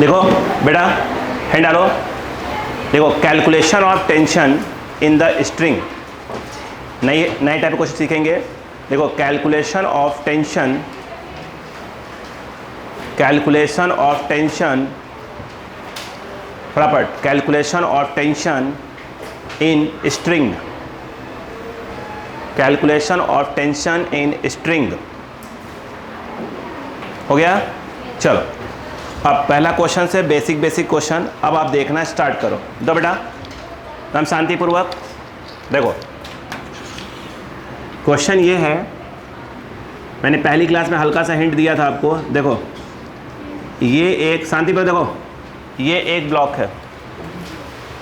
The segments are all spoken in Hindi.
देखो बेटा हैंड डालो। देखो calculation of tension in the string, नए टाइप का क्वेश्चन सीखेंगे। देखो कैलकुलेशन ऑफ टेंशन, फटाफट, calculation of tension in string, calculation of tension in string. हो गया? चलो अब पहला क्वेश्चन से बेसिक क्वेश्चन अब आप देखना स्टार्ट करो। दो बेटा हम शांतिपूर्वक देखो। क्वेश्चन ये है, मैंने पहली क्लास में हल्का सा हिंट दिया था आपको। देखो ये एक, शांतिपूर्वक देखो, ये एक ब्लॉक है,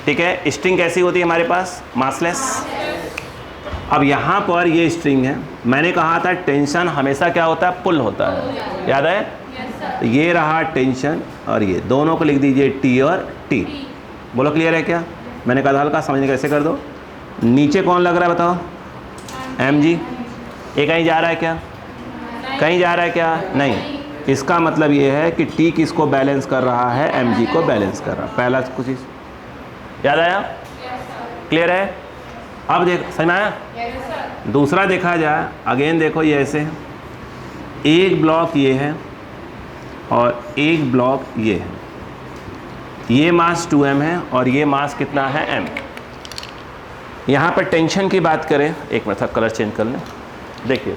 ठीक है। स्ट्रिंग कैसी होती है हमारे पास? मासलेस। अब यहाँ पर ये स्ट्रिंग है, मैंने कहा था टेंशन हमेशा क्या होता है? पुल होता है, याद है? ये रहा टेंशन और ये दोनों को लिख दीजिए टी और टी। बोलो क्लियर है क्या? मैंने कहा था हल्का समझने कैसे कर दो। नीचे कौन लग रहा है बताओ? M g. ये कहीं जा रहा है क्या? कहीं जा रहा है क्या? नहीं। इसका मतलब ये है कि टी किसको बैलेंस कर रहा है? एम जी को बैलेंस कर रहा है। पहला कुछ याद आया? क्लियर है? अब देख, समझ में आया? दूसरा देखा जाए, अगेन देखो ये ऐसे है, एक ब्लॉक ये है और एक ब्लॉक ये है। ये मास 2m है और ये मास कितना है? m। यहाँ पर टेंशन की बात करें, एक मिनट था कलर चेंज कर लें। देखिए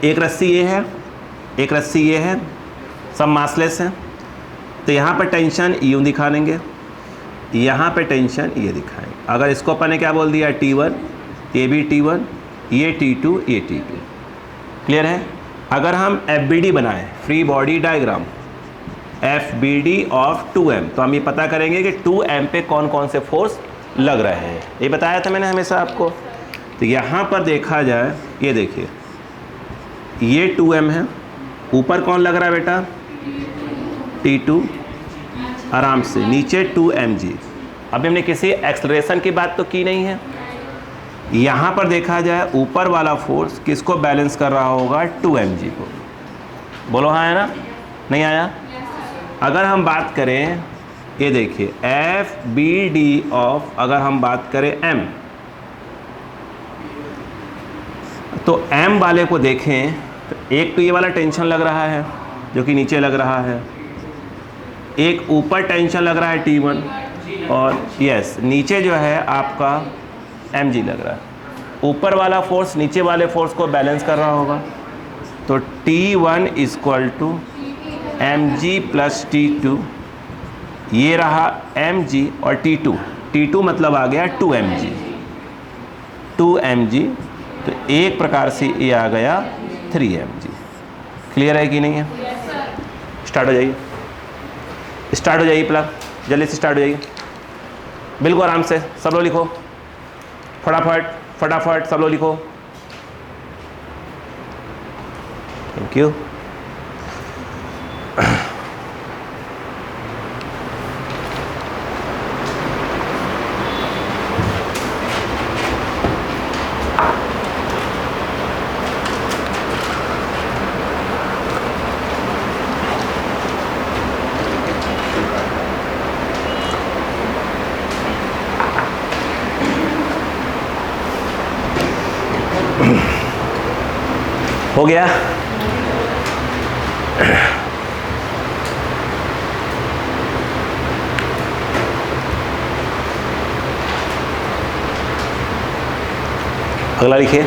एक रस्सी ये है, एक रस्सी ये है, सब मासलेस हैं। तो यहाँ पर टेंशन यूँ दिखा देंगे, यहाँ पे टेंशन ये दिखाएंगे। अगर इसको अपन ने क्या बोल दिया? T1, ये भी T1, ये T2, ये T2। क्लियर है? अगर हम FBD बनाएं, free body diagram, FBD of 2m, तो हम ये पता करेंगे कि 2m पे कौन कौन से फोर्स लग रहे हैं। ये बताया था मैंने हमेशा आपको। तो यहाँ पर देखा जाए, ये देखिए ये 2m है, ऊपर कौन लग रहा है बेटा? T2, आराम से नीचे 2mg। अभी हमने किसी एक्सेलरेशन की बात तो की नहीं है। यहाँ पर देखा जाए ऊपर वाला फोर्स किसको बैलेंस कर रहा होगा? 2mg को। बोलो हाँ है ना? नहीं आया? अगर हम बात करें, ये देखिए FBD ऑफ, अगर हम बात करें m, तो m वाले को देखें तो एक तो ये वाला टेंशन लग रहा है जो कि नीचे लग रहा है, एक ऊपर टेंशन लग रहा है T1, और यस नीचे जो है आपका mg लग रहा है। ऊपर वाला फोर्स नीचे वाले फोर्स को बैलेंस कर रहा होगा। तो T1 equal to mg plus T2, ये रहा mg और T2 मतलब आ गया 2mg। तो एक प्रकार से ये आ गया 3mg। क्लियर है कि नहीं है? स्टार्ट हो जाइए, स्टार्ट हो जाइए, प्लग जल्दी से स्टार्ट हो जाइए, बिल्कुल आराम से। सब लोग लिखो फटाफट सब लोग लिखो। Thank you. हो गया? अगला लिखिए।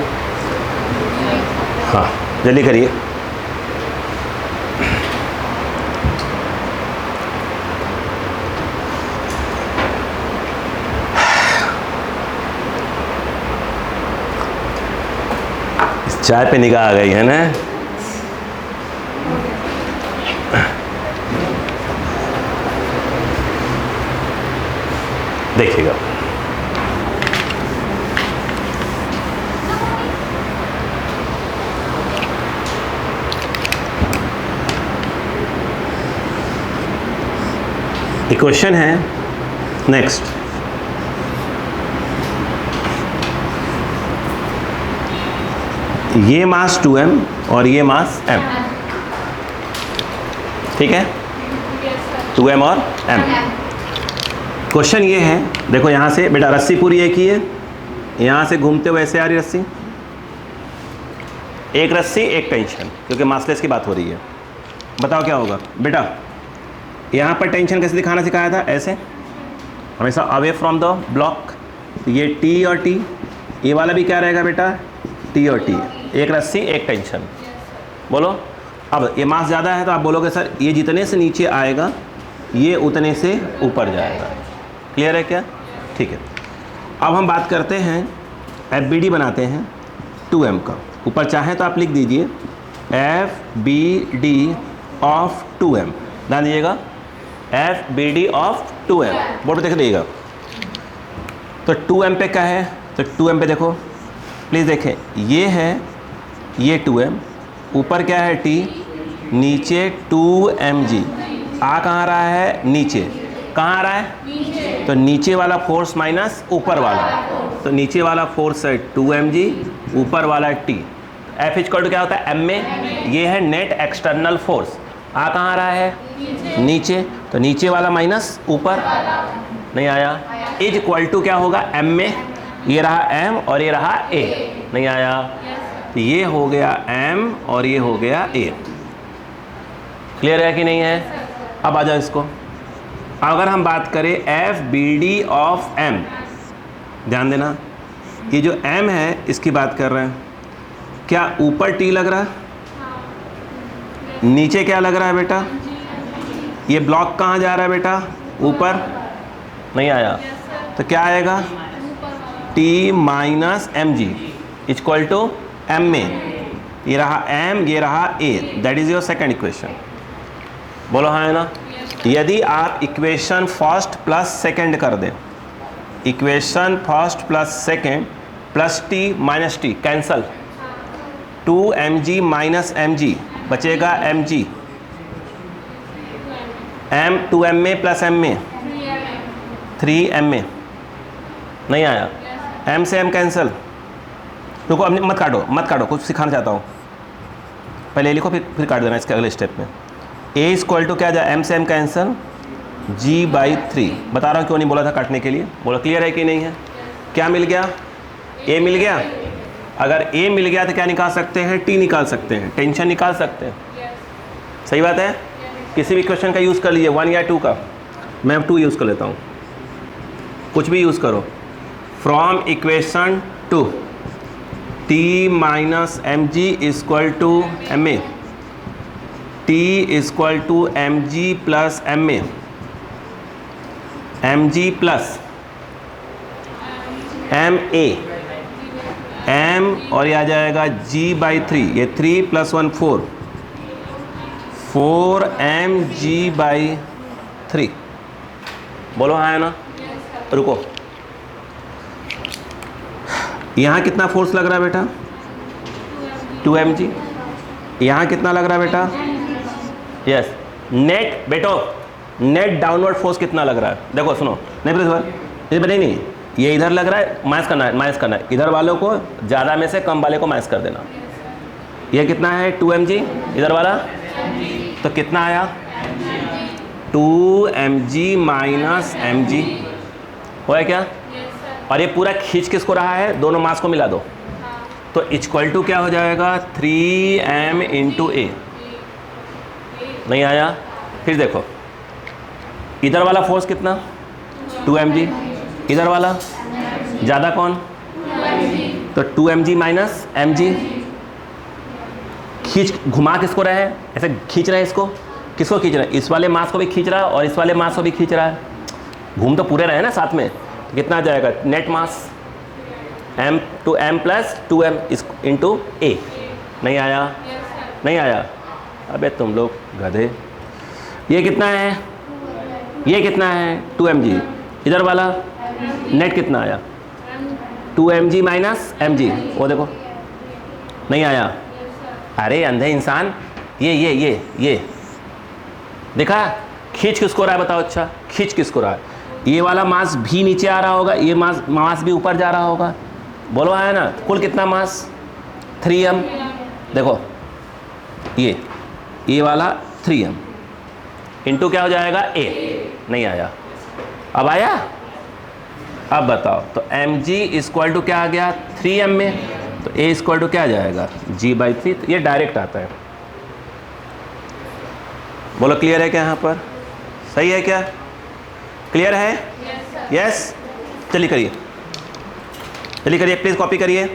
हाँ जल्दी करिए। चाय पे निगाह आ गई है ना? देखिएगा एक क्वेश्चन है नेक्स्ट। ये मास 2m और ये मास m, ठीक है। 2m और m। क्वेश्चन ये है, देखो यहाँ से बेटा रस्सी पूरी एक ही है, यहाँ से घूमते हुए ऐसे आ रही रस्सी, एक रस्सी एक टेंशन, क्योंकि मासलेस की बात हो रही है। बताओ क्या होगा बेटा। यहाँ पर टेंशन कैसे दिखाना सिखाया था, ऐसे हमेशा अवे फ्रॉम द ब्लॉक। ये T और T, ये वाला भी क्या रहेगा बेटा, T और T, एक रस्सी एक टेंशन। बोलो। अब ये मास ज़्यादा है तो आप बोलोगे सर ये जितने से नीचे आएगा ये उतने से ऊपर जाएगा। क्लियर है क्या? ठीक है। अब हम बात करते हैं FBD बनाते हैं 2m का। ऊपर चाहें तो आप लिख दीजिए FBD ऑफ 2m, ध्यान दीजिएगा FBD ऑफ 2m, बोर्ड देख लीजिएगा। तो 2m पे क्या है, तो 2m पे देखो प्लीज़ देखें, ये है ये 2m, ऊपर क्या है T, नीचे 2mg। आ कहाँ रहा है, नीचे। कहाँ आ रहा है, तो नीचे वाला फोर्स माइनस ऊपर वाला, तो नीचे वाला फोर्स है 2mg, ऊपर वाला T। F इक्वल टू क्या होता है, m में, ये है नेट एक्सटर्नल फोर्स। आ कहाँ आ रहा है, नीचे, तो नीचे वाला माइनस ऊपर, नहीं आया। इज इक्वल टू क्या होगा, m में, ये रहा m और ये रहा a, नहीं आया। तो ये हो गया m और ये हो गया a। क्लियर है कि नहीं है? अब आ जाओ इसको। अगर हम बात करें FBD ऑफ m, ध्यान देना, ये जो m है इसकी बात कर रहे हैं, क्या ऊपर T लग रहा है, नीचे क्या लग रहा है बेटा, ये ब्लॉक कहाँ जा रहा है बेटा, ऊपर, नहीं आया। तो क्या आएगा, T minus mg equal to m में, ये रहा m, ये रहा a, that is your second equation. बोलो हाँ है ना? यदि आप इक्वेशन फर्स्ट प्लस सेकंड कर दें, equation first plus second plus T minus T cancel, 2mg minus mg बचेगा mg, m 2m में प्लस m में 3m में, नहीं आया। m से m कैंसल, रुको अब मत काटो, कुछ सिखाना चाहता हूँ, पहले लिखो फिर काट देना इसके अगले स्टेप में। a इक्वल टू क्या जाए, m से m कैंसल, g/3। बता रहा हूँ क्यों नहीं बोला था काटने के लिए, बोला क्लियर है कि नहीं है? क्या मिल गया, a मिल गया। अगर a मिल गया तो क्या निकाल सकते हैं, t निकाल सकते हैं, टेंशन निकाल सकते हैं। सही बात है? किसी भी क्वेश्चन का यूज़ कर लीजिए, 1 या 2 का। मैं 2 यूज़ कर लेता हूँ, कुछ भी यूज़ करो। From equation 2 T minus mg equal to ma, T equal to mg plus ma, mg plus ma, m और ये आ जाएगा g/3, ये 3 + 1 4, 4mg/3। बोलो हाँ है ना? रुको, यहाँ कितना फोर्स लग रहा है बेटा, 2mg। यहाँ कितना लग रहा है बेटा, यस, नेट बेटो, नेट डाउनवर्ड फोर्स कितना लग रहा है, देखो सुनो, नहीं, ये इधर लग रहा है, माइनस करना है, इधर वालों को ज़्यादा में से कम वाले को माइनस कर देना। ये कितना है, 2mg, इधर वाला, तो कितना आया, 2mg माइनस mg, हुआ क्या? और ये पूरा खींच किसको रहा है, दोनों मास को मिला दो, तो इक्वल टू क्या हो जाएगा, 3m × a, नहीं आया। फिर देखो इधर वाला फोर्स कितना, 2mg, इधर वाला ज़्यादा कौन, तो 2mg माइनस mg। घुमा किसको रहा है, ऐसे खींच रहा है, इसको किसको खींच रहा है, इस वाले मास को भी खींच रहा है और इस वाले मास को भी खींच रहा है, घूम तो पूरे रहे ना साथ में। तो कितना आ जाएगा, net mass m to m + 2m × a, नहीं आया, नहीं आया। अबे तुम लोग गधे, ये कितना है, ये कितना है, 2mg, इधर वाला नेट कितना आया, 2mg माइनस mg, वो देखो नहीं आया। अरे अंधे इंसान, ये देखा, खींच किसको रहा है बताओ, अच्छा खींच किसको रहा है, ये वाला मास भी नीचे आ रहा होगा, ये मास भी ऊपर जा रहा होगा, बोलो आया ना। कुल कितना मास, 3m, देखो ये वाला 3m, इंटू क्या हो जाएगा A, नहीं आया, अब आया? अब बताओ, तो mg इक्वल टू क्या आ गया 3m में, तो A इक्वल टू क्या आ जाएगा g/3, तो ये डायरेक्ट आता है। बोलो क्लियर है क्या? यहाँ पर सही है क्या? क्लियर है? यस। चलिए करिए, चलिए करिए, प्लीज कॉपी करिए।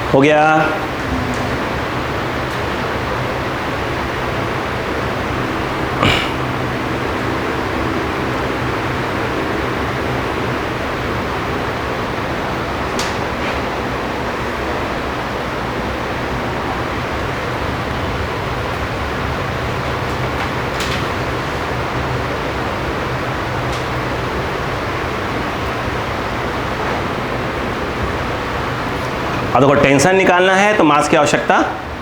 हो गया? अब देखो, टेंशन निकालना है तो मास की आवश्यकता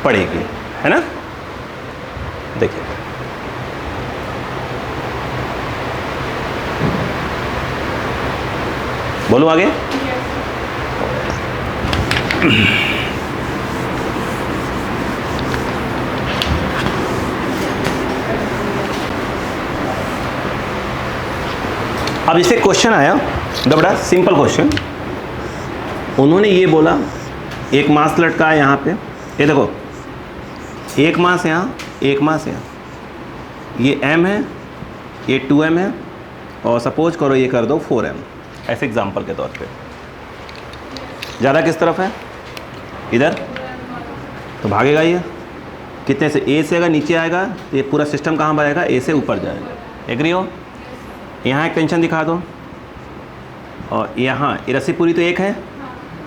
पड़ेगी, है ना? देखिए, बोलो आगे। अब इससे क्वेश्चन आया, बड़ा सिंपल क्वेश्चन। उन्होंने ये बोला एक मास लटका है यहाँ पे, ये देखो, एक मास यहाँ, एक मास यहाँ, ये m है, ये 2m है, और सपोज करो ये कर दो 4m, ऐसे एग्जांपल के तौर पे। ज़्यादा किस तरफ है? इधर, तो भागेगा ये कितने से? a से अगर नीचे आएगा तो ये पूरा सिस्टम कहाँ बढ़ेगा? a से ऊपर जाएगा। एग्री हो? यहाँ एक टेंशन दिखा दो, और यहाँ ये रस्सी पूरी तो एक है,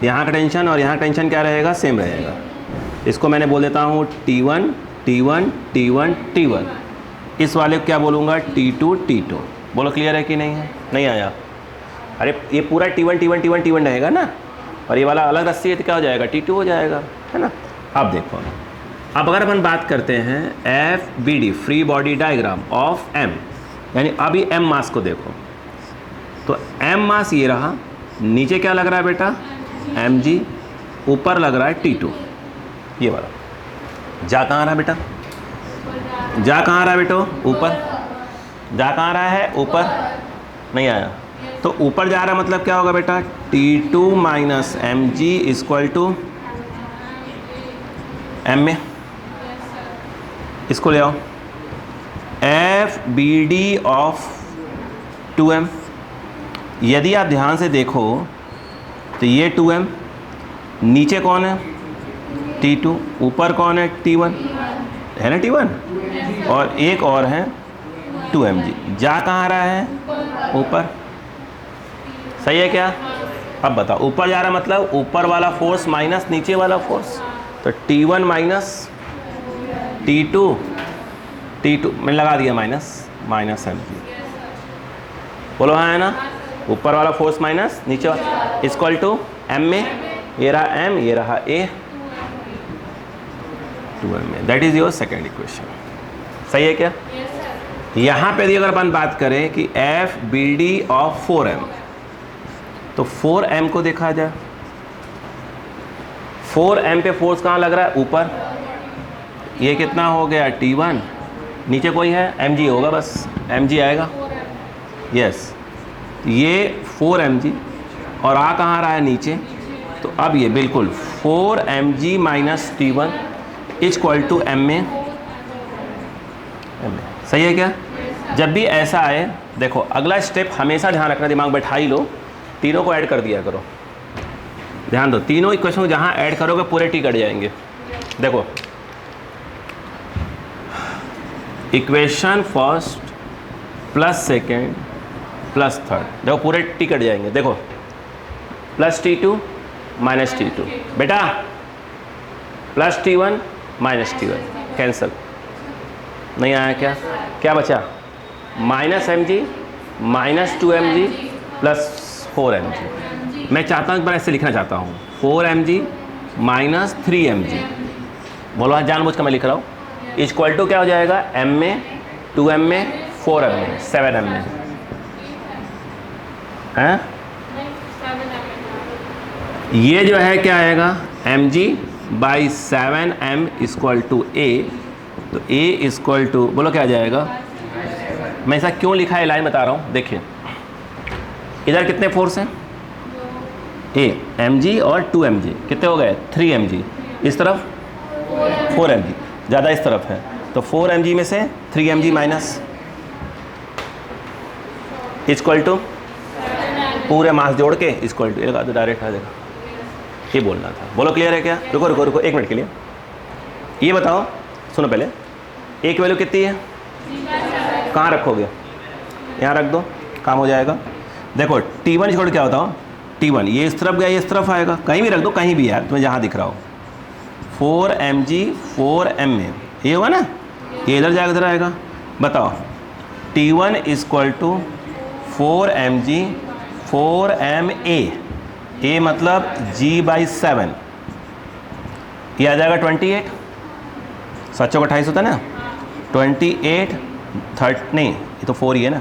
यहाँ का टेंशन और यहाँ का टेंशन क्या रहेगा? सेम रहेगा। इसको मैंने बोल देता हूँ T1 T1 T1 T1, इस वाले को क्या बोलूँगा? T2 T2। बोलो क्लियर है कि नहीं है? नहीं आया? अरे ये पूरा T1 T1 T1 T1 रहेगा ना, और ये वाला अलग रस्सी है तो क्या हो जाएगा? T2 हो जाएगा, है ना? अब देखो, अब अगर अपन बात करते हैं FBD, free body diagram of M, यानी अभी M मास को देखो, तो M मास ये रहा, नीचे क्या लग रहा है बेटा? mg, ऊपर लग रहा है T2, ये वाला। जा कहाँ रहा बेटा? जा कहाँ रहा बेटो? ऊपर। जा कहाँ रहा है? ऊपर। नहीं आया? तो ऊपर जा रहा मतलब क्या होगा बेटा? T2 minus mg equal to m में, इसको ले आओ, FBD ऑफ 2m। यदि आप ध्यान से देखो तो ये 2m, नीचे कौन है? T2, ऊपर कौन है? T1 है ना, T1, और एक और है 2mg। जा कहाँ रहा है? ऊपर। सही है क्या? अब बताओ, ऊपर जा रहा मतलब ऊपर वाला फोर्स माइनस नीचे वाला फोर्स, तो T1 माइनस T2, मैंने लगा दिया माइनस mg। बोलो हाँ है ना? ऊपर वाला फोर्स माइनस नीचे वाला, इक्वल टू m में, ये रहा m, ये रहा a, 2m में। That is your second equation. सही है क्या? यहाँ पे अगर अपन बात करें कि FBD ऑफ 4m, तो 4m को देखा जाए, 4m पे फोर्स कहाँ लग रहा है? ऊपर। ये कितना हो गया? T1। नीचे कोई है? mg होगा, बस mg आएगा। यस, ये 4mg और आ कहाँ रहा है? नीचे। तो अब ये बिल्कुल 4mg minus T1 equal to ma। सही है क्या? जब भी ऐसा आए, देखो अगला स्टेप हमेशा ध्यान रखना, दिमाग बैठा ही लो, तीनों को ऐड कर दिया करो। ध्यान दो, तीनों इक्वेशन को जहाँ ऐड करोगे पूरे टी कट जाएंगे। देखो equation first plus second plus third, देखो पूरे टी कट जाएंगे। देखो प्लस T2 माइनस T2, बेटा plus T1 minus T1 cancel, नहीं आया क्या? क्या बचा? Minus mg minus 2mg plus 4mg। मैं चाहता हूँ, एक बार ऐसे लिखना चाहता हूँ, 4mg माइनस 3mg, बोलो जानबूझ कर मैं लिख रहा हूँ, इक्वल टू क्या हो जाएगा? ma 2ma 4ma 7ma हैं? ये जो है क्या आएगा? mg by 7m equal to a, तो a इक्वल टू, बोलो क्या आ जाएगा? मैं ऐसा क्यों लिखा है लाइन बता रहा हूँ। देखिए इधर कितने फोर्स हैं? a mg और 2mg, कितने हो गए? 3mg। इस तरफ 4mg, ज़्यादा इस तरफ है, तो 4mg में से 3mg माइनस इक्वल टू पूरे मास जोड़ के इक्वल टू, तो डायरेक्ट आ जाएगा। ये बोलना था, बोलो क्लियर है क्या? रुको रुको रुको 1 मिनट के लिए, ये बताओ, सुनो पहले, a की वैल्यू कितनी है? कहाँ रखोगे? यहाँ रख दो, काम हो जाएगा। देखो T1 छोड़ क्या होता हो? T1 ये इस तरफ गया, ये इस तरफ आएगा, कहीं भी रख दो, कहीं भी यार तुम्हें जहाँ दिख रहा हो। 4mg 4ma, ये होगा ना, ये इधर जाएगा, इधर आएगा। बताओ T1 equal to 4mg 4ma, a मतलब g बाई 7, ये आ जाएगा 28, 7 चौक 28 होता है ना, 28 30, नहीं ये तो 4 ही है ना,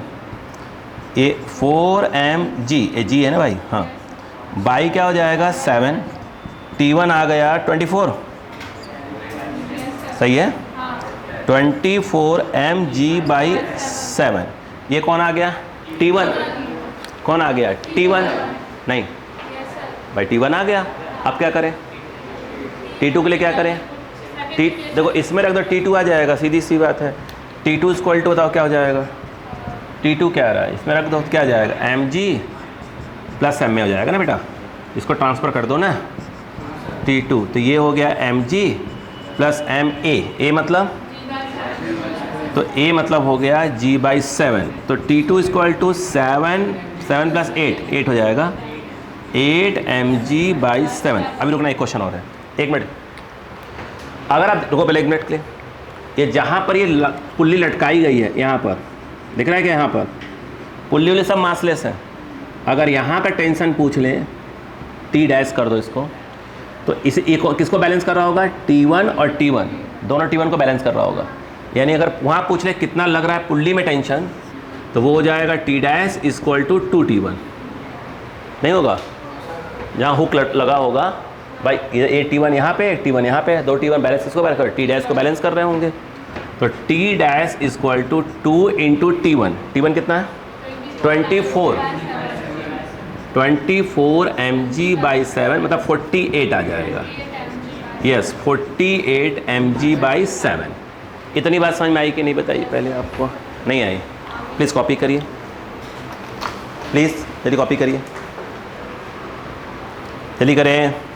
ये 4mg, ये g है ना भाई, हाँ, बाई क्या हो जाएगा? 7, T1 आ गया 24, सही है, 24mg बाई 7, ये कौन आ गया? T1। कौन आ गया? T1, नहीं भाई T1 आ गया। अब क्या करें? T2 के लिए क्या करें? देखो इसमें रख दो, T2 आ जाएगा, सीधी सी बात है। T2 इक्वल टू बताओ क्या हो जाएगा? T2 क्या आ रहा है? इसमें रख दो, क्या आ जाएगा? mg प्लस ma हो जाएगा ना बेटा, इसको ट्रांसफ़र कर दो ना, T2, तो ये हो गया mg प्लस ma, a मतलब, तो a मतलब हो गया g बाई 7, तो T2 इक्वल टू 7 प्लस 8 हो जाएगा, 8 mg बाई 7। अभी रुकना, एक क्वेश्चन और है, 1 मिनट, अगर आप रुको पहले 1 मिनट के लिए, ये जहाँ पर ये पुल्ली लटकाई गई है, यहाँ पर दिख रहा है क्या? यहाँ पर पुल्ली वाले सब मासलेस है। अगर यहाँ का टेंशन पूछ ले, टी डैश कर दो इसको, तो इसे किसको बैलेंस कर रहा होगा? T1 और T1 दोनों T1 को बैलेंस कर रहा होगा। यानी अगर वहाँ पूछ ले कितना लग रहा है पुल्ली में टेंशन, तो वो हो जाएगा T dash equal to 2T1, नहीं होगा? जहाँ हुक लगा होगा भाई, ये T1 यहाँ पे, T1 यहाँ पे, 2 T1 बैलेंस, इसको बैलेंस कर, T डैश को बैलेंस कर रहे होंगे, तो T dash equal to 2 into T1, T1 कितना है? 24 mg बाई 7, मतलब 48 आ जाएगा। Yes 48 mg by 7। इतनी बात समझ में आई कि नहीं बताइए पहले? आपको नहीं आई? प्लीज़ कॉपी करिए, प्लीज़ जल्दी कॉपी करिए, जल्दी करें।